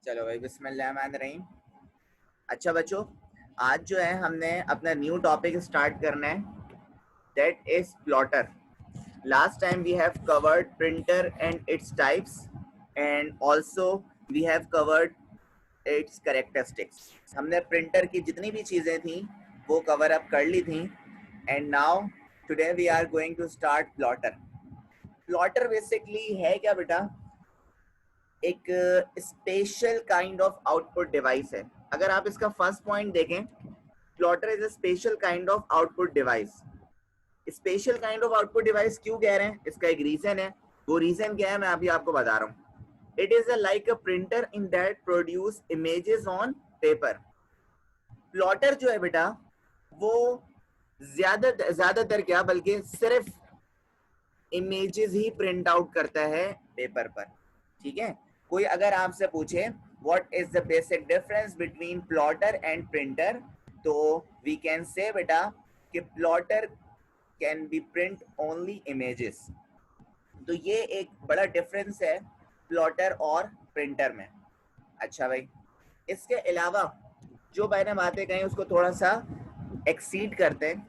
चलो भाई बिस्मिल्लाहिर्रहमानिर्रहीम। अच्छा बच्चों, आज जो है हमने अपना न्यू टॉपिक स्टार्ट करना है, that is plotter. Last time we have covered printer and its types and also we have covered its characteristics. हमने प्रिंटर की जितनी भी चीज़ें थी वो कवर अप कर ली थी and now today we are going to start plotter. Plotter basically है क्या बेटा? एक special kind of output device है। अगर आप इसका फर्स्ट पॉइंट देखें, plotter is a special kind of output device. Special kind of output device क्यों कह रहे हैं, इसका एक रीजन है। वो रीजन क्या है मैं अभी आपको बता रहा हूँ। It is like a printer in that produce images on paper. Plotter जो है बेटा वो ज्यादातर क्या बल्कि सिर्फ इमेजेस ही प्रिंट आउट करता है पेपर पर। ठीक है, कोई अगर आपसे पूछे what is the basic difference between plotter and printer, तो वी कैन से बेटा कि plotter can be print only images. तो ये एक बड़ा डिफरेंस है प्लॉटर और प्रिंटर में। अच्छा भाई, इसके अलावा जो मैंने बातें कही उसको थोड़ा सा एक्सीड करते हैं।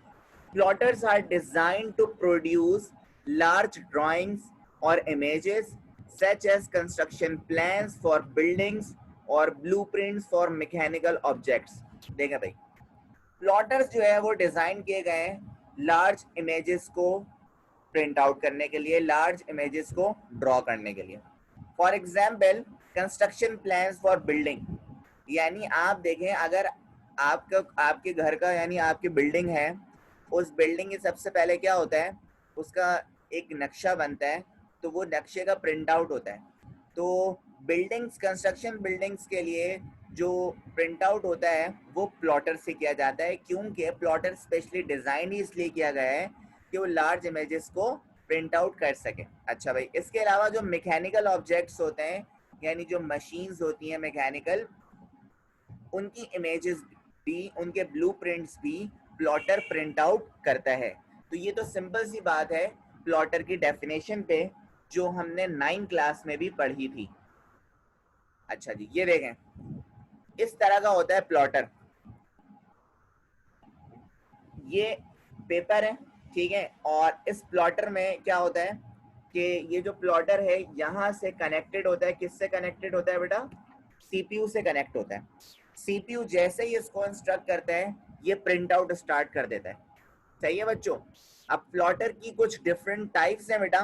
Plotters are designed to produce large drawings or images such as construction plans for buildings or blueprints for mechanical objects। देखा भाई, प्लॉटर्स जो है वो डिजाइन किए गए हैं लार्ज इमेजेस को प्रिंट आउट करने के लिए, लार्ज इमेजेस को ड्रॉ करने के लिए। For example construction plans for building, यानी आप देखें अगर आपका आपके घर का यानी आपकी बिल्डिंग है, उस बिल्डिंग के सबसे पहले क्या होता है, उसका एक नक्शा बनता है, तो वो नक्शे का प्रिंट आउट होता है। तो बिल्डिंग्स, कंस्ट्रक्शन बिल्डिंग्स के लिए जो प्रिंट आउट होता है वो प्लॉटर से किया जाता है, क्योंकि प्लॉटर स्पेशली डिज़ाइन ही इसलिए किया गया है कि वो लार्ज इमेजेस को प्रिंट आउट कर सके। अच्छा भाई, इसके अलावा जो मैकेनिकल ऑब्जेक्ट्स होते हैं यानी जो मशीन्स होती हैं मैकेनिकल, उनकी इमेजेस भी, उनके ब्लूप्रिंट्स भी प्लॉटर प्रिंट आउट करता है। तो ये तो सिंपल सी बात है प्लॉटर की डेफिनेशन पे, जो हमने 9 क्लास में भी पढ़ी थी। अच्छा जी, ये देखें, इस तरह का होता है प्लॉटर। ये पेपर है, ठीक है, और इस प्लॉटर में क्या होता है कि ये जो प्लॉटर है यहाँ से कनेक्टेड होता है। किससे कनेक्टेड होता है बेटा? सीपीयू से कनेक्ट होता है। सीपीयू जैसे ही इसको इंस्ट्रक्ट करता है ये प्रिंट आउट स्टार्ट कर देता है। सही है बच्चों? अब प्लॉटर की कुछ डिफरेंट टाइप्स हैं बेटा,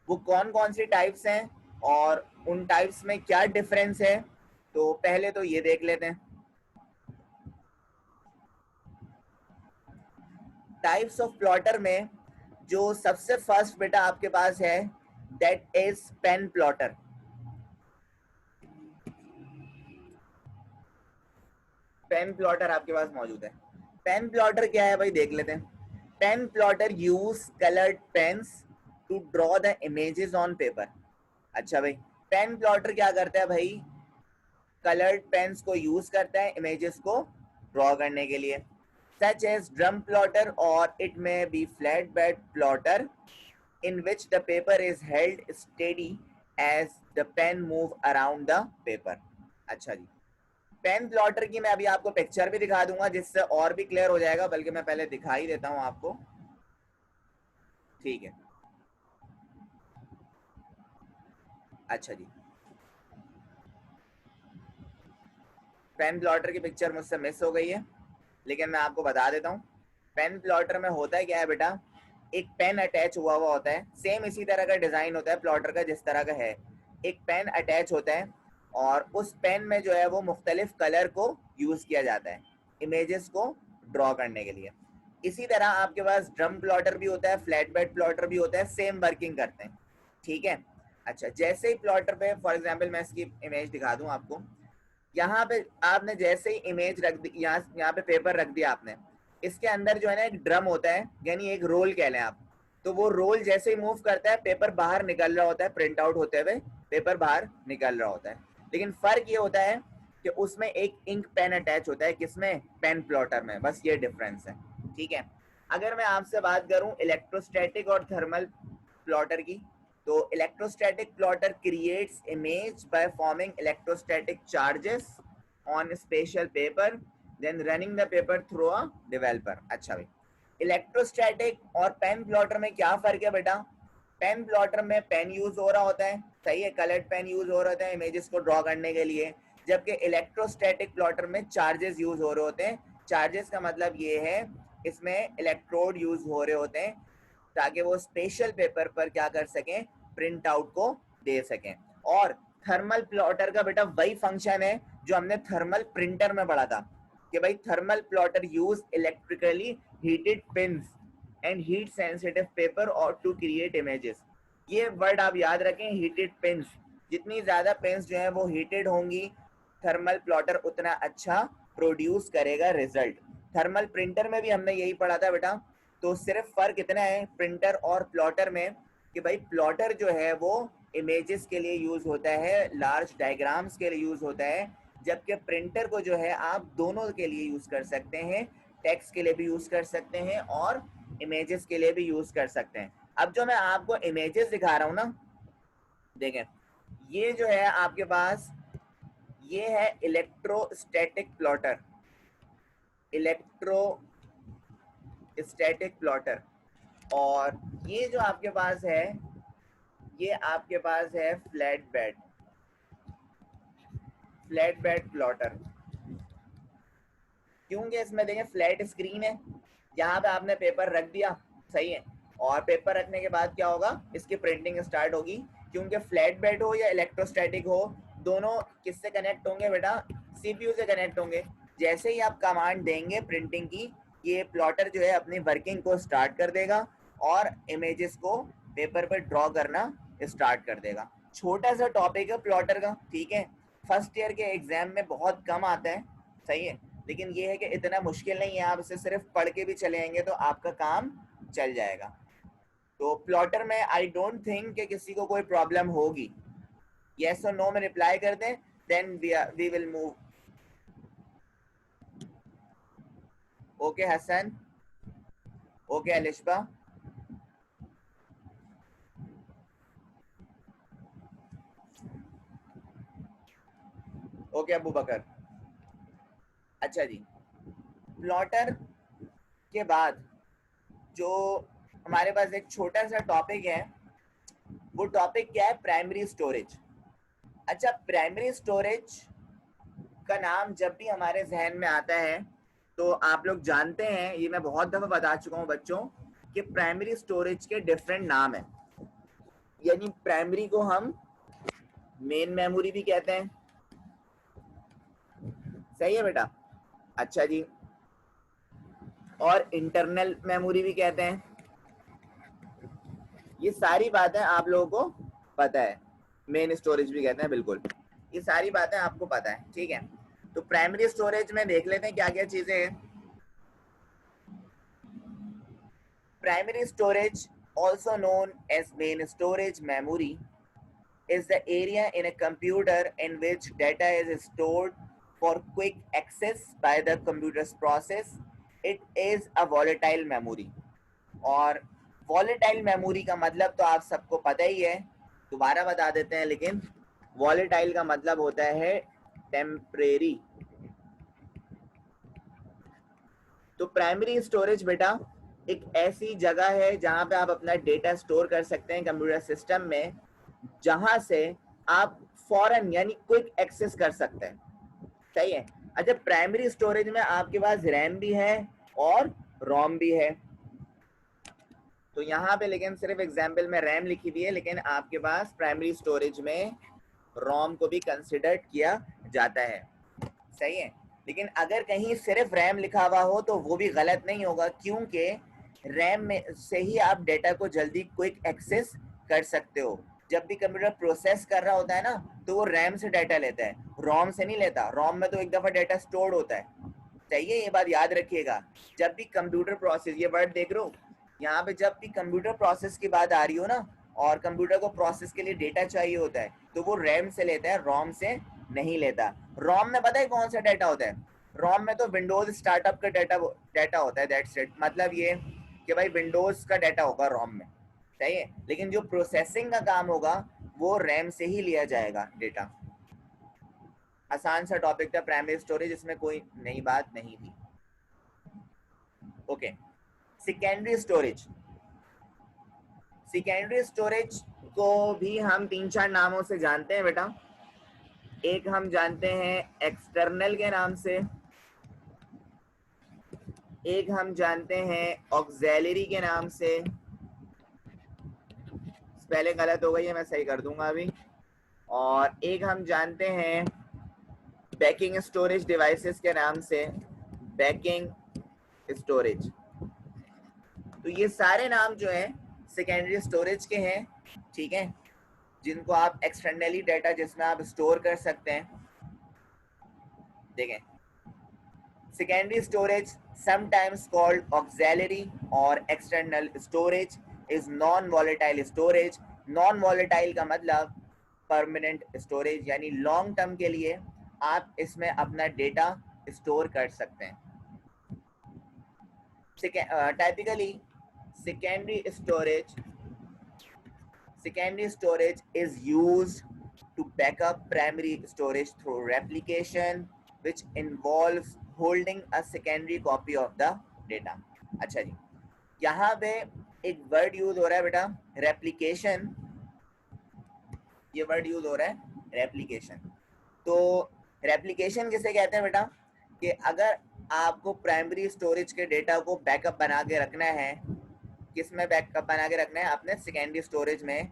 वो कौन कौन सी टाइप्स हैं और उन टाइप्स में क्या डिफरेंस है, तो पहले तो ये देख लेते हैं। टाइप्स ऑफ प्लॉटर में जो सबसे फर्स्ट बेटा आपके पास है that is pen plotter. Pen plotter आपके पास मौजूद है। पेन प्लॉटर क्या है भाई, देख लेते हैं। Pen plotter use coloured pens to draw the images on paper. अच्छा भाई, पेन प्लॉटर क्या करता है भाई? कलर्ड पेन्स को यूज करता है इमेजेस को ड्रॉ करने के लिए। सच एज ड्रम प्लॉटर और it may be flat bed plotter in which the paper is held steady as the pen move around the paper। अच्छा जी, पेन प्लॉटर की मैं अभी आपको पिक्चर भी दिखा दूंगा जिससे और भी क्लियर हो जाएगा, बल्कि मैं पहले दिखा ही देता हूं आपको। ठीक है, अच्छा जी, पेन प्लॉटर की पिक्चर मुझसे मिस हो गई है, लेकिन मैं आपको बता देता हूँ। पेन प्लॉटर में होता है क्या है बेटा, एक पेन अटैच हुआ हुआ होता है, सेम इसी तरह का डिजाइन होता है प्लॉटर का जिस तरह का है। एक पेन अटैच होता है और उस पेन में जो है वो मुख्तलिफ कलर को यूज किया जाता है इमेजेस को ड्रॉ करने के लिए। इसी तरह आपके पास ड्रम प्लॉटर भी होता है, फ्लैट बेड प्लॉटर भी होता है, सेम वर्किंग करते हैं। ठीक है, अच्छा, जैसे ही प्लॉटर पे फॉर एग्जाम्पल मैं इसकी इमेज दिखा दूं आपको। यहाँ पे आपने जैसे ही इमेज रख दी, यहाँ पे पेपर रख दिया आपने, इसके अंदर जो है ना एक ड्रम होता है यानी एक रोल कह लें आप। तो वो रोल जैसे ही मूव करता है पेपर बाहर निकल रहा होता है, प्रिंट आउट होते हुए पेपर बाहर निकल रहा होता है। लेकिन फर्क ये होता है कि उसमें एक इंक पेन अटैच होता है, किसमें? पेन प्लॉटर में। बस ये डिफरेंस है। ठीक है, अगर मैं आपसे बात करूं इलेक्ट्रोस्टैटिक और थर्मल प्लॉटर की, तो electrostatic plotter creates image by forming electrostatic charges on special paper then running the paper through a developer. अच्छा भाई, इलेक्ट्रोस्टैटिक और पेन प्लॉटर में क्या फर्क है बेटा? पेन प्लॉटर में पेन यूज हो रहा होता है, सही है, कलर्ड पेन यूज हो रहा होता है इमेजेस को ड्रॉ करने के लिए, जबकि इलेक्ट्रोस्टैटिक प्लॉटर में चार्जेस यूज हो रहे होते हैं। चार्जेस का मतलब ये है इसमें इलेक्ट्रोड यूज हो रहे होते हैं ताकि वो स्पेशल पेपर पर क्या कर सकें, प्रिंट आउट को दे सकें। और थर्मल प्लॉटर का बेटा वही फंक्शन है जो हमने थर्मल प्रिंटर में पढ़ा था कि भाई thermal plotter use electrically heated pins and heat sensitive paper और टू क्रिएट इमेजेस। ये वर्ड आप याद रखें, हीटेड पिन्स। जितनी ज्यादा पिन्स जो है वो हीटेड होंगी, थर्मल प्लॉटर उतना अच्छा प्रोड्यूस करेगा रिजल्ट। थर्मल प्रिंटर में भी हमने यही पढ़ा था बेटा। तो सिर्फ फर्क इतना है प्रिंटर और प्लॉटर में कि भाई प्लॉटर जो है वो इमेजेस के लिए यूज होता है, लार्ज डायग्राम्स के लिए यूज होता है, जबकि प्रिंटर को जो है आप दोनों के लिए यूज कर सकते हैं, टेक्स्ट के लिए भी यूज कर सकते हैं और इमेजेस के लिए भी यूज कर सकते हैं। अब जो मैं आपको इमेजेस दिखा रहा हूँ ना, देखें, ये जो है आपके पास ये है इलेक्ट्रोस्टैटिक प्लॉटर, इलेक्ट्रोस्टैटिक प्लॉटर। और ये जो आपके पास है ये आपके पास है फ्लैट बेड प्लॉटर। क्योंकि इसमें देखें फ्लैट स्क्रीन है, यहाँ पे आपने पेपर रख दिया, सही है, और पेपर रखने के बाद क्या होगा, इसकी प्रिंटिंग स्टार्ट होगी। क्योंकि फ्लैट बेड हो या इलेक्ट्रोस्टैटिक हो, दोनों किससे कनेक्ट होंगे बेटा? सीपीयू से कनेक्ट होंगे। जैसे ही आप कमांड देंगे प्रिंटिंग की, ये प्लॉटर जो है अपनी वर्किंग को स्टार्ट कर देगा और इमेजेस को पेपर पर ड्रॉ करना स्टार्ट कर देगा। छोटा सा टॉपिक है प्लॉटर का, ठीक है, फर्स्ट ईयर के एग्जाम में बहुत कम आता है, सही है, लेकिन ये है कि इतना मुश्किल नहीं है, आप इसे सिर्फ पढ़ के भी चले आएंगे तो आपका काम चल जाएगा। तो प्लॉटर में आई डोंट थिंक कि किसी को कोई प्रॉब्लम होगी। यस और नो में रिप्लाई कर दें, then we will move. Okay Hasan, okay Alishba, okay Abu Bakar. अच्छा जी, प्लॉटर के बाद जो हमारे पास एक छोटा सा टॉपिक है, वो टॉपिक क्या है? Primary storage. अच्छा, प्राइमरी स्टोरेज का नाम जब भी हमारे जहन में आता है तो आप लोग जानते हैं, ये मैं बहुत दफा बता चुका हूँ बच्चों, कि प्राइमरी स्टोरेज के डिफरेंट नाम हैं। यानी प्राइमरी को हम मेन मेमोरी भी कहते हैं, सही है बेटा? अच्छा जी, और इंटरनल मेमोरी भी कहते हैं। ये सारी बातें आप लोगों को पता है। मेन स्टोरेज भी कहते हैं, बिल्कुल, ये सारी बातें आपको पता है, ठीक है। तो प्राइमरी स्टोरेज में देख लेते हैं क्या क्या चीजें हैं। Primary storage, also known as main storage memory, is the area in a computer in which data is stored for quick access by the computer's process. It is a volatile memory. और volatile memory का मतलब तो आप सबको पता ही है, दोबारा बता देते हैं, लेकिन volatile का मतलब होता है टेम्परेरी। तो प्राइमरी स्टोरेज बेटा एक ऐसी जगह है जहां पे आप अपना डेटा स्टोर कर सकते हैं कंप्यूटर सिस्टम में, जहां से आप फौरन यानी क्विक एक्सेस कर सकते हैं, सही है। अच्छा, प्राइमरी स्टोरेज में आपके पास रैम भी है और रोम भी है। तो यहाँ पे लेकिन सिर्फ एग्जाम्पल में रैम लिखी हुई है, लेकिन आपके पास प्राइमरी स्टोरेज में रोम को भी कंसिडर किया जाता है, सही है। लेकिन अगर कहीं सिर्फ रैम लिखा हुआ हो तो वो भी गलत नहीं होगा, क्योंकि रैम में से ही आप डेटा को जल्दी क्विक एक्सेस कर सकते हो। जब भी कंप्यूटर प्रोसेस कर रहा होता है ना, तो वो रैम से डाटा लेता है, रोम से नहीं लेता। रोम में तो एक दफा डाटा स्टोर होता है, चाहिए, ये बात याद रखिएगा। जब भी कंप्यूटर प्रोसेस, ये वर्ड देख रहे हो यहाँ पे, जब भी कंप्यूटर प्रोसेस की बात आ रही हो ना, और कंप्यूटर को प्रोसेस के लिए डेटा चाहिए होता है, तो वो रैम से लेता है, रोम से नहीं लेता। रोम में पता है कौन सा डाटा होता है? रोम में तो विंडोज स्टार्टअप का डाटा होता है, दैट्स इट। मतलब ये कि भाई विंडोज का डाटा होगा रोम में, सही है, लेकिन जो प्रोसेसिंग का काम होगा वो रैम से ही लिया जाएगा डेटा। आसान सा टॉपिक था प्राइमरी स्टोरेज, इसमें कोई नई बात नहीं थी। Okay, secondary storage. Secondary storage को भी हम 3-4 नामों से जानते हैं बेटा। एक हम जानते हैं एक्सटर्नल के नाम से, एक हम जानते हैं ऑक्सिलरी के नाम से, पहले गलत हो गई है, मैं सही कर दूंगा अभी, और एक हम जानते हैं बैकिंग स्टोरेज डिवाइसेस के नाम से, बैकिंग स्टोरेज। तो ये सारे नाम जो हैं सेकेंडरी स्टोरेज के हैं, ठीक है, जिनको आप एक्सटर्नली डाटा जिसमें आप स्टोर कर सकते हैं। देखें, secondary storage, sometimes called auxiliary or external storage, is non-volatile storage. non-volatile का मतलब permanent storage, यानी long term के लिए आप इसमें अपना डेटा स्टोर कर सकते हैं। Typically secondary storage is used to back up primary storage through replication, which involves holding a secondary copy of the data. अच्छा जी, यहाँ पे एक वर्ड यूज हो रहा है बेटा, रेप्लिकेशन। ये वर्ड यूज हो रहा है रेप्लिकेशन। तो रेप्लिकेशन किसे कहते हैं बेटा, कि अगर आपको प्राइमरी स्टोरेज के डेटा को बैकअप बना के रखना है, किस में बैकअप बना के रखना है, अपने सेकेंडरी स्टोरेज में,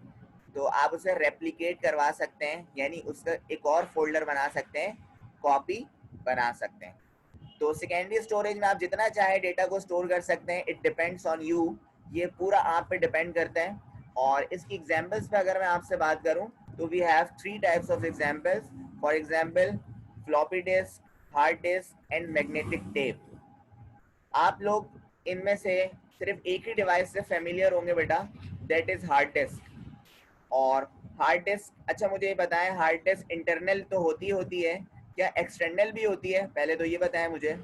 तो आप उसे रेप्लिकेट करवा सकते हैं, यानी उसका एक और फोल्डर बना सकते हैं, कॉपी बना सकते हैं। तो सेकेंडरी स्टोरेज में आप जितना चाहे डेटा को स्टोर कर सकते हैं, इट डिपेंड्स ऑन यू, ये पूरा आप पे डिपेंड करता है। और इसकी एग्जांपल्स पे अगर मैं आपसे बात करूं तो we have 3 types of examples. For example floppy disk, hard disk and magnetic tape. आप लोग इनमें से सिर्फ एक ही डिवाइस से फेमिलियर होंगे बेटा, दैट इज हार्ड डिस्क। और हार्ड डिस्क, अच्छा मुझे ये बताएं, हार्ड डिस्क इंटरनल तो होती है, क्या एक्सटर्नल भी होती है, पहले तो ये बताएं मुझे।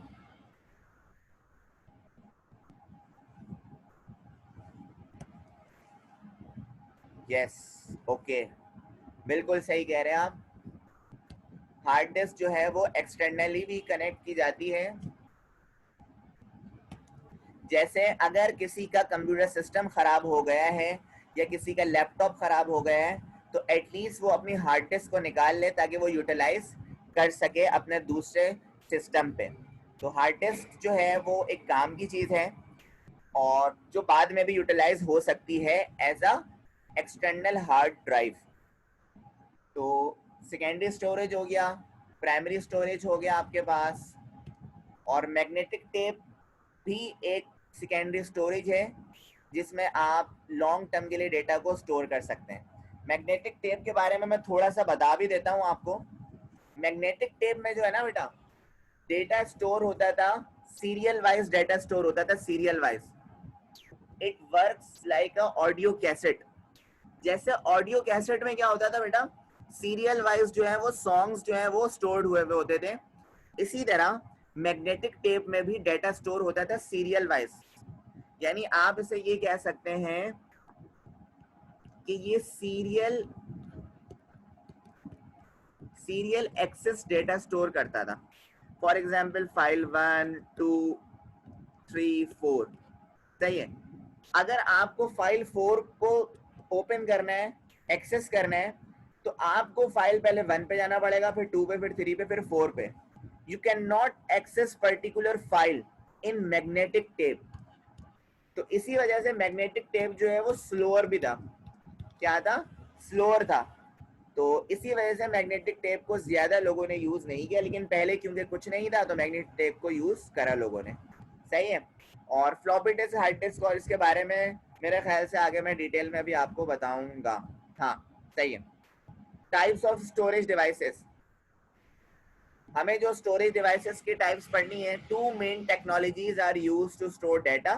यस, ओके, बिल्कुल सही कह रहे हैं आप। हार्ड डिस्क जो है वो एक्सटर्नली भी कनेक्ट की जाती है। जैसे अगर किसी का कंप्यूटर सिस्टम खराब हो गया है या किसी का लैपटॉप खराब हो गया है, तो एटलीस्ट वो अपनी हार्ड डिस्क को निकाल ले ताकि वो यूटिलाइज कर सके अपने दूसरे सिस्टम पे। तो हार्ड डिस्क जो है वो एक काम की चीज़ है और जो बाद में भी यूटिलाइज हो सकती है as a external hard drive. तो सेकेंडरी स्टोरेज हो गया, प्राइमरी स्टोरेज हो गया आपके पास, और मैग्नेटिक टेप भी एक सेकेंडरी स्टोरेज है जिसमें आप लॉन्ग टर्म के लिए डेटा को स्टोर कर सकते हैं। मैग्नेटिक टेप के बारे में मैं थोड़ा सा बता भी देता हूँ आपको। मैग्नेटिक टेप में जो है ना बेटा, डेटा स्टोर होता था सीरियल वाइज, डेटा स्टोर होता था serial wise. It works like a audio cassette. जैसे ऑडियो कैसेट में क्या होता था बेटा, सीरियल वाइज जो है वो सॉन्ग्स जो है वो स्टोर्ड हुए होते थे, इसी तरह मैग्नेटिक टेप में भी डेटा स्टोर होता था सीरियल वाइज। यानी आप इसे ये कह सकते हैं कि ये सीरियल एक्सेस डेटा स्टोर करता था। फॉर एग्जाम्पल फाइल 1 2 3 4, सही है। अगर आपको फाइल 4 को ओपन करना है, एक्सेस करना है, तो आपको फाइल पहले 1 पे जाना पड़ेगा, फिर 2 पे, फिर 3 पे, फिर 4 पे। You can not access particular file in magnetic tape. तो इसी वजह से मैग्नेटिक टेप जो है वो स्लोअर भी था। क्या था? स्लोअर था। तो इसी वजह से मैग्नेटिक टेप को ज्यादा लोगों ने यूज नहीं किया, लेकिन पहले क्योंकि कुछ नहीं था तो मैग्नेटिक टेप को यूज करा लोगों ने, सही है। और फ्लॉपी डिस्क, हार्ड डिस्क और इसके बारे में मेरे ख्याल से आगे मैं डिटेल में भी आपको बताऊंगा। हाँ, सही है। टाइप्स ऑफ स्टोरेज डिवाइसेस, हमें जो स्टोरेज डिवाइसेस की टाइप्स पढ़नी है, 2 main technologies are used to store data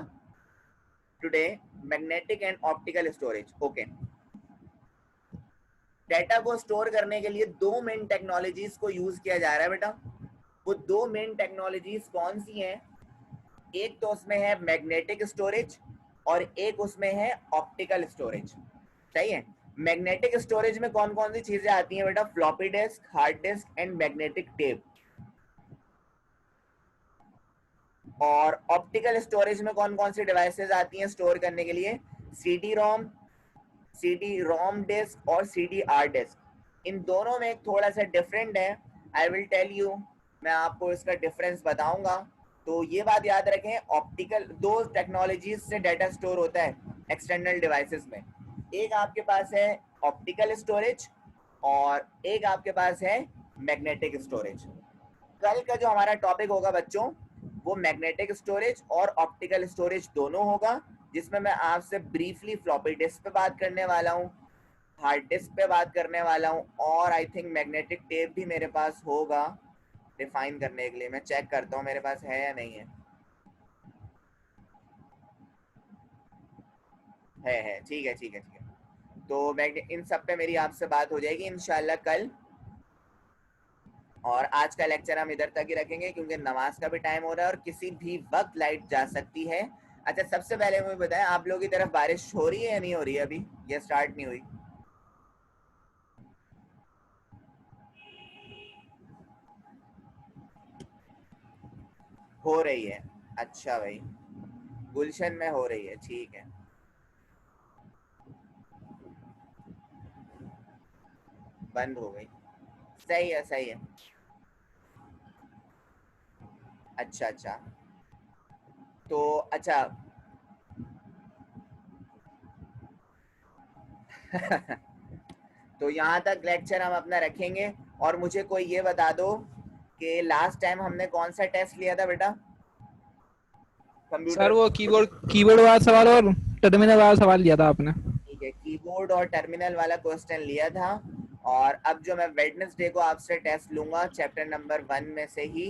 today, magnetic and optical storage. Okay, data को स्टोर करने के लिए 2 मेन टेक्नोलॉजीज को यूज किया जा रहा है बेटा। वो 2 मेन टेक्नोलॉजीज कौन सी हैं? एक तो उसमें है मैग्नेटिक स्टोरेज और एक उसमें है ऑप्टिकल स्टोरेज। सही है। मैग्नेटिक स्टोरेज में कौन कौन सी चीजें आती हैं बेटा? Floppy disk, hard disk and magnetic tape. और ऑप्टिकल स्टोरेज में कौन कौन सी डिवाइसेस आती हैं स्टोर करने के लिए? CD ROM, CD ROM disk और सीडी आर डिस्क। इन दोनों में एक थोड़ा सा डिफरेंट है। आई विल टेल यू, मैं आपको इसका डिफरेंस बताऊंगा। तो ये बात याद रखें, ऑप्टिकल दो टेक्नोलॉजीज से डाटा स्टोर होता है एक्सटर्नल डिवाइसेस में। एक आपके पास है ऑप्टिकल स्टोरेज और एक आपके पास है मैग्नेटिक स्टोरेज। कल का जो हमारा टॉपिक होगा बच्चों, वो मैग्नेटिक स्टोरेज और ऑप्टिकल स्टोरेज दोनों होगा, जिसमें मैं आपसे ब्रीफली फ्लॉपी डिस्क पे बात करने वाला हूँ, हार्ड डिस्क पे बात करने वाला हूँ, और आई थिंक मैग्नेटिक टेप भी मेरे पास होगा डिफाइन करने के लिए। मैं चेक करता हूँ मेरे पास है या नहीं है। है, ठीक है ठीक है ठीक है। तो इन सब पे मेरी आपसे बात हो जाएगी इंशाल्लाह कल। और आज का लेक्चर हम इधर तक ही रखेंगे क्योंकि नमाज का भी टाइम हो रहा है और किसी भी वक्त लाइट जा सकती है। अच्छा, सबसे पहले मुझे बताएं, आप लोगों की तरफ बारिश हो रही है या नहीं हो रही है? अभी ये स्टार्ट नहीं हुई? हो रही है? अच्छा भाई, गुलशन में हो रही है, ठीक है। बंद हो गई? सही है सही है। अच्छा अच्छा। तो अच्छा तो यहाँ तक लेक्चर हम अपना रखेंगे। और मुझे कोई ये बता दो कि लास्ट टाइम हमने कौन सा टेस्ट लिया था बेटा सर कंप्यूटर? वो कीबोर्ड कीबोर्ड वाला सवाल और टर्मिनल वाला सवाल लिया था आपने। ठीक है, कीबोर्ड और टर्मिनल वाला क्वेश्चन लिया था। और अब जो मैं वेडनेसडे को आपसे टेस्ट लूंगा चैप्टर नंबर 1 में से ही,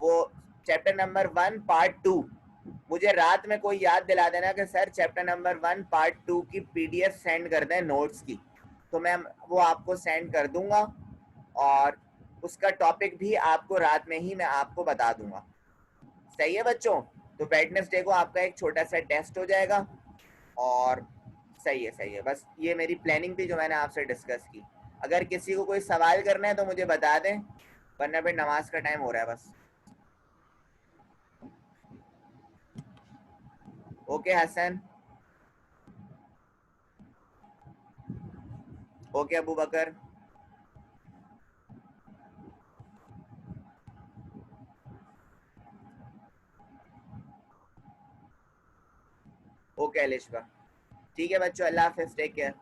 वो चैप्टर नंबर 1 पार्ट 2। मुझे रात में कोई याद दिला देना कि सर चैप्टर नंबर 1 पार्ट 2 की पीडीएफ सेंड कर दें नोट्स की, तो मैं वो आपको सेंड कर दूंगा। और उसका टॉपिक भी आपको रात में ही मैं आपको बता दूंगा। सही है बच्चों? तो वेडनेसडे को आपका एक छोटा सा टेस्ट हो जाएगा। और सही है, बस ये मेरी प्लानिंग थी जो मैंने आपसे डिस्कस की। अगर किसी को कोई सवाल करना है तो मुझे बता दें, वरना फिर नमाज का टाइम हो रहा है बस। ओके हसन, ओके अबू बकर, ओके अलिशबा। ठीक है बच्चों, अल्लाह हाफिज, टेक केयर।